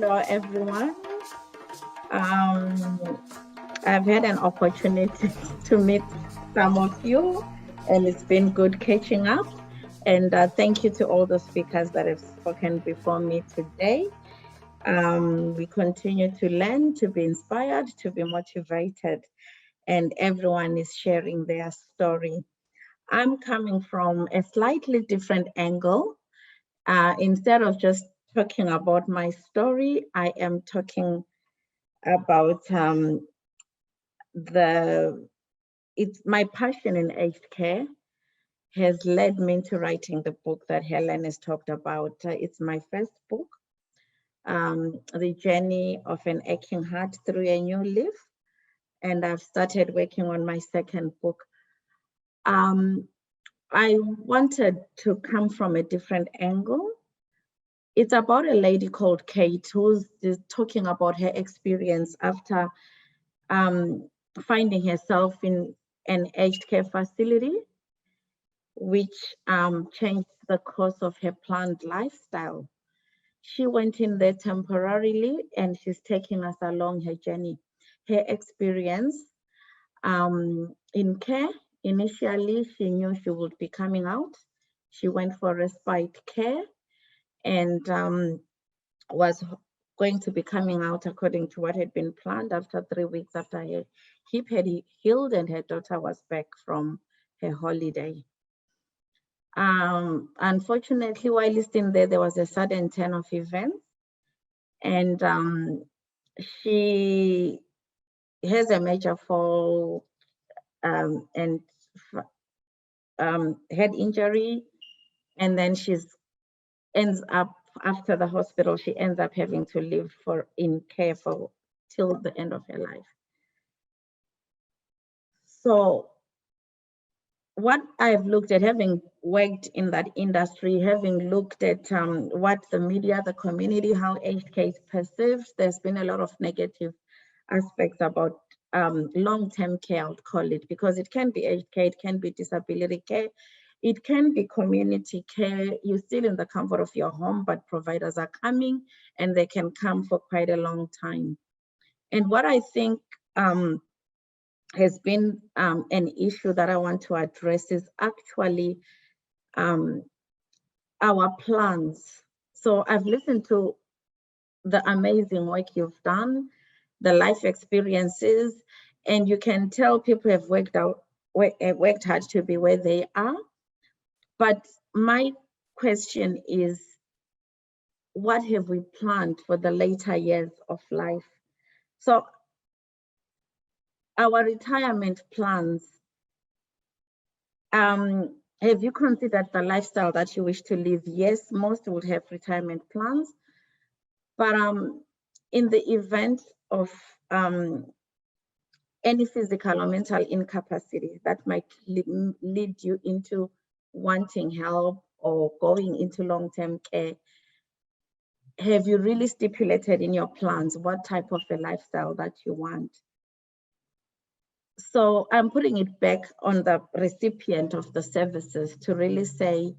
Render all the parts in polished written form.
Hello, everyone. Um, I've had an opportunity to meet some of you, and it's been good catching up. And thank you to all the speakers that have spoken before me today. We continue to learn, to be inspired, to be motivated, and everyone is sharing their story. I'm coming from a slightly different angle. Instead of just talking about my story, I am talking about it's my passion in aged care has led me to writing the book that Helen has talked about. It's my first book, The Journey of an Aching Heart Through a New Leaf. And I've started working on my second book. I wanted to come from a different angle. It's about a lady called Kate who's talking about her experience after finding herself in an aged care facility, which changed the course of her planned lifestyle. She went in there temporarily and she's taking us along her journey. Her experience in care, initially she knew she would be coming out. She went for respite care and was going to be coming out according to what had been planned after 3 weeks after her hip had healed and her daughter was back from her holiday. Unfortunately, while listing there was a sudden turn of events, and she has a major fall and head injury, and then ends up after the hospital. She ends up having to live in care for till the end of her life. So what I've looked at, having worked in that industry, having looked at what the media, the community, how aged care is perceived, there's been a lot of negative aspects about long-term care, I would call it, because it can be aged care, it can be disability care, it can be community care. You're still in the comfort of your home, but providers are coming and they can come for quite a long time. And what I think has been an issue that I want to address is actually our plans. So I've listened to the amazing work you've done, the life experiences, and you can tell people have worked hard to be where they are. But my question is, what have we planned for the later years of life? So our retirement plans, have you considered the lifestyle that you wish to live? Yes, most would have retirement plans, but in the event of any physical or mental incapacity that might lead you into wanting help or going into long-term care, have you really stipulated in your plans what type of a lifestyle that you want? So I'm putting it back on the recipient of the services to really say,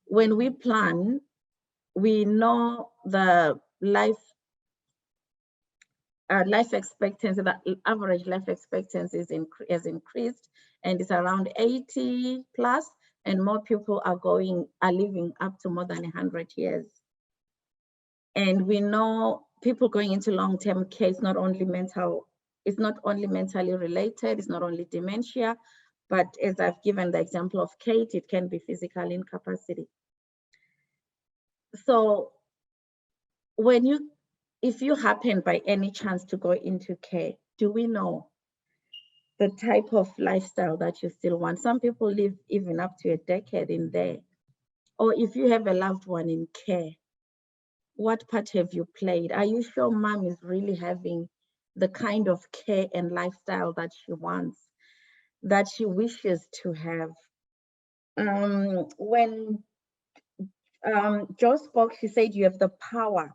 when we plan, we know the life expectancy, the average life expectancy has increased and it's around 80 plus, and more people are living up to more than 100 years. And we know people going into long-term care is not only mentally related, it's not only dementia, but as I've given the example of Kate, it can be physical incapacity. So if you happen by any chance to go into care, do we know the type of lifestyle that you still want? Some people live even up to a decade in there. Or if you have a loved one in care, what part have you played? Are you sure mom is really having the kind of care and lifestyle that she wants, that she wishes to have? When Jo spoke, she said you have the power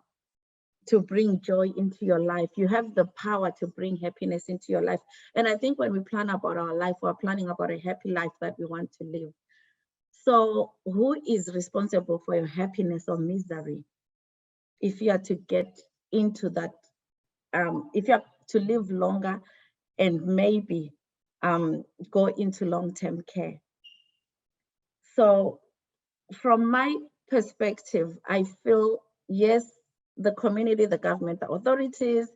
to bring joy into your life. You have the power to bring happiness into your life. And I think when we plan about our life, we're planning about a happy life that we want to live. So who is responsible for your happiness or misery? if you are to get into that, if you are to live longer and maybe go into long-term care. So from my perspective, I feel, yes, the community, the government, the authorities,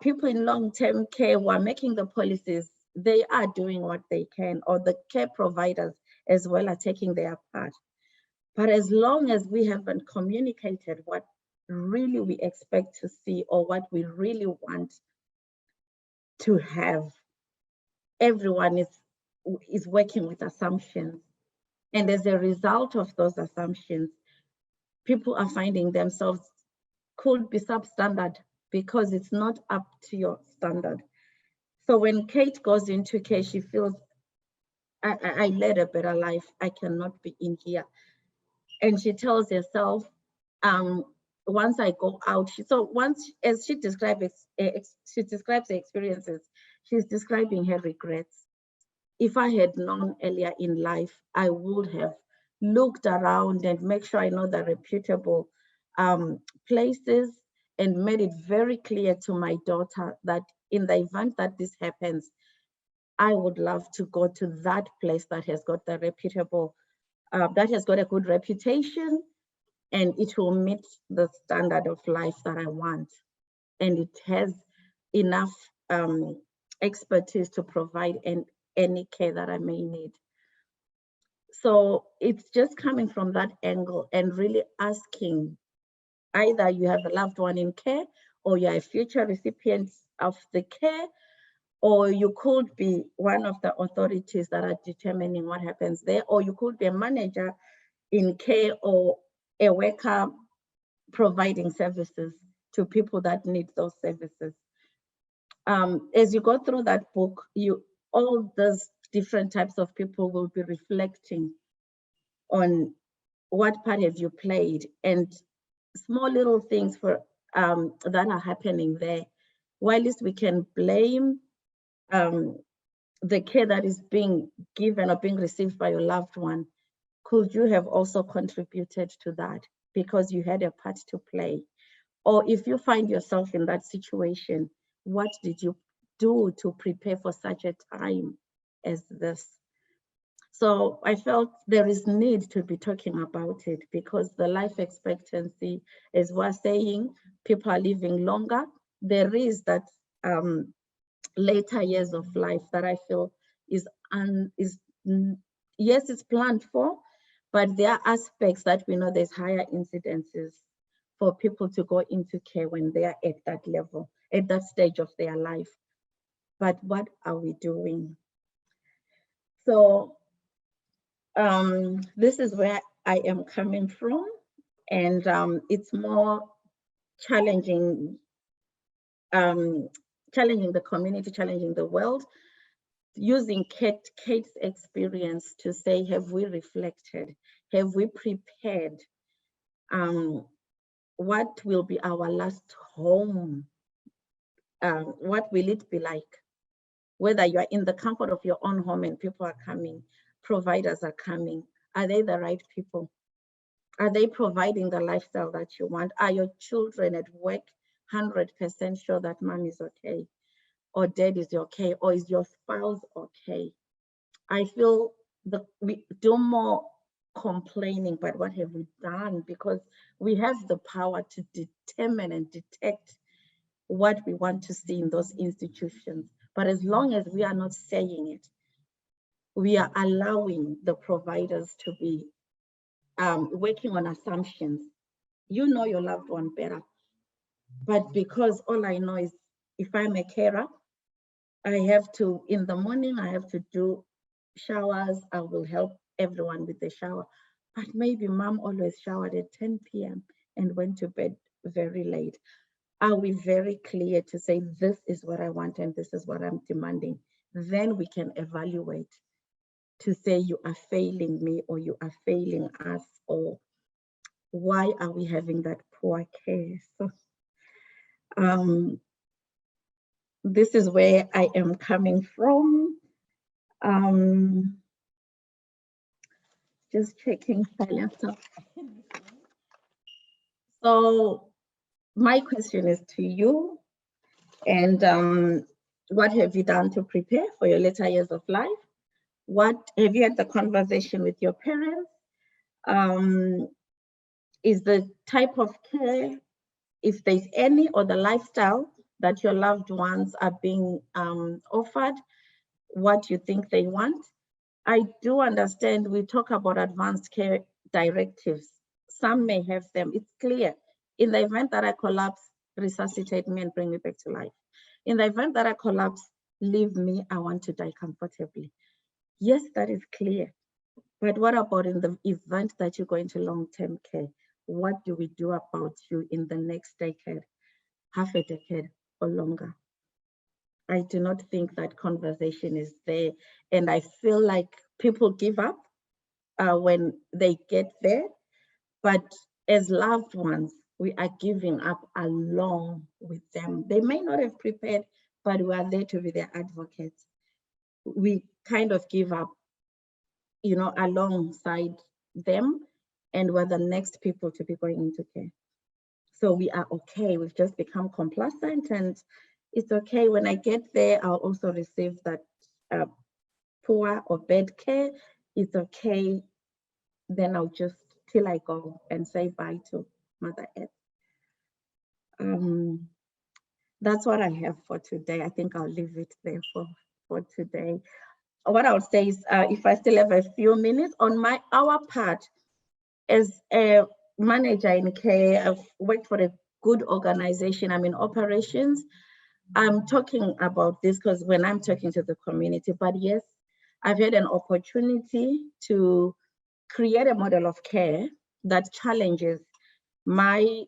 people in long-term care who are making the policies, they are doing what they can, or the care providers as well are taking their part. But as long as we haven't communicated what really we expect to see or what we really want to have, everyone is working with assumptions. And as a result of those assumptions, people are finding themselves could be substandard because it's not up to your standard. So when Kate goes into care, she feels, I led a better life. I cannot be in here. And she tells herself, once I go out, as she describes her experiences, she's describing her regrets. If I had known earlier in life, I would have looked around and make sure I know the reputable places and made it very clear to my daughter that in the event that this happens, I would love to go to that place that has got the reputable, that has got a good reputation, and it will meet the standard of life that I want. And it has enough expertise to provide any care that I may need. So it's just coming from that angle and really asking, either you have a loved one in care, or you're a future recipient of the care, or you could be one of the authorities that are determining what happens there, or you could be a manager in care or a worker providing services to people that need those services. As you go through that book, all those different types of people will be reflecting on what part have you played, and small little things for that are happening there. While we can blame the care that is being given or being received by your loved one, could you have also contributed to that because you had a part to play? Or if you find yourself in that situation, what did you do to prepare for such a time as this? So I felt there is need to be talking about it because the life expectancy, as we're saying, people are living longer. There is that later years of life that I feel is yes, it's planned for, but there are aspects that we know there's higher incidences for people to go into care when they are at that level, at that stage of their life. But what are we doing? So this is where I am coming from, and it's more challenging, challenging the community, challenging the world, using Kate's experience to say, have we reflected? Have we prepared? What will be our last home? What will it be like? Whether you are in the comfort of your own home and people are coming, providers are coming, are they the right people? Are they providing the lifestyle that you want? Are your children at work 100% sure that mom is okay? Or dad is okay? Or is your spouse okay? I feel we do more complaining, but what have we done? Because we have the power to determine and detect what we want to see in those institutions. But as long as we are not saying it, we are allowing the providers to be working on assumptions. You know your loved one better. But because all I know is if I'm a carer, I have to, in the morning, I have to do showers. I will help everyone with the shower. But maybe mom always showered at 10 p.m. and went to bed very late. Are we very clear to say, this is what I want and this is what I'm demanding? Then we can evaluate to say you are failing me or you are failing us, or why are we having that poor care? So this is where I am coming from. Just checking my laptop. So my question is to you, and what have you done to prepare for your later years of life? What have you had the conversation with your parents? Is the type of care, if there's any, or the lifestyle that your loved ones are being offered, what you think they want? I do understand we talk about advanced care directives. Some may have them. It's clear. In the event that I collapse, resuscitate me and bring me back to life. In the event that I collapse, leave me, I want to die comfortably. Yes, that is clear. But what about in the event that you go into long-term care? What do we do about you in the next decade, half a decade or longer? I do not think that conversation is there. And I feel like people give up when they get there. But as loved ones, we are giving up along with them. They may not have prepared, but we are there to be their advocates. We kind of give up, alongside them, and we're the next people to be going into care. So we are okay. We've just become complacent, and it's okay. When I get there, I'll also receive that poor or bad care. It's okay. Then I'll just, till I go and say bye to Mother Earth. That's what I have for today. I think I'll leave it there for today. What I'll say is, if I still have a few minutes, on our part, as a manager in care, I've worked for a good organization. I'm in operations. I'm talking about this because when I'm talking to the community, but yes, I've had an opportunity to create a model of care that challenges my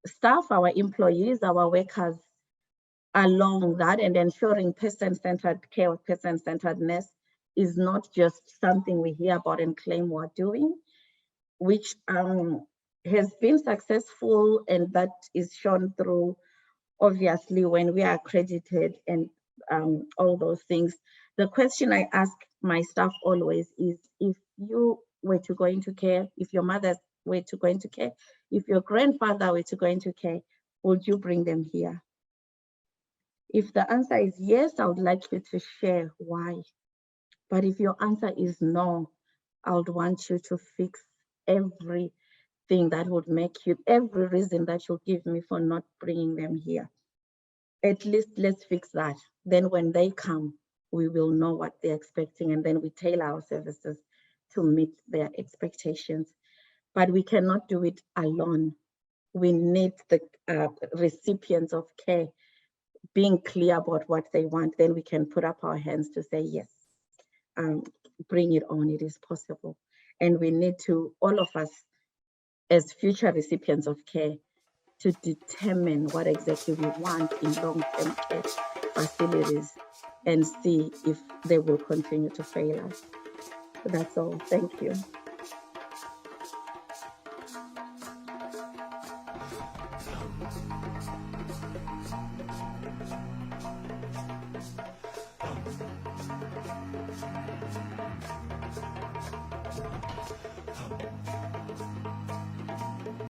staff, our employees, our workers along that, and ensuring person-centered care or person-centeredness is not just something we hear about and claim we're doing, which has been successful, and that is shown through, obviously, when we are accredited and all those things. The question I ask my staff always is, if you were to go into care, if your mother were to go into care, if your grandfather were to go into care, would you bring them here? If the answer is yes, I would like you to share why. But if your answer is no, I would want you to fix everything that would make you, every reason that you'll give me for not bringing them here. At least let's fix that. Then when they come, we will know what they're expecting, and then we tailor our services to meet their expectations. But we cannot do it alone. We need the recipients of care being clear about what they want. Then we can put up our hands to say, yes, bring it on, it is possible. And we need to, all of us as future recipients of care, to determine what exactly we want in long-term care facilities and see if they will continue to fail us. That's all. Thank you.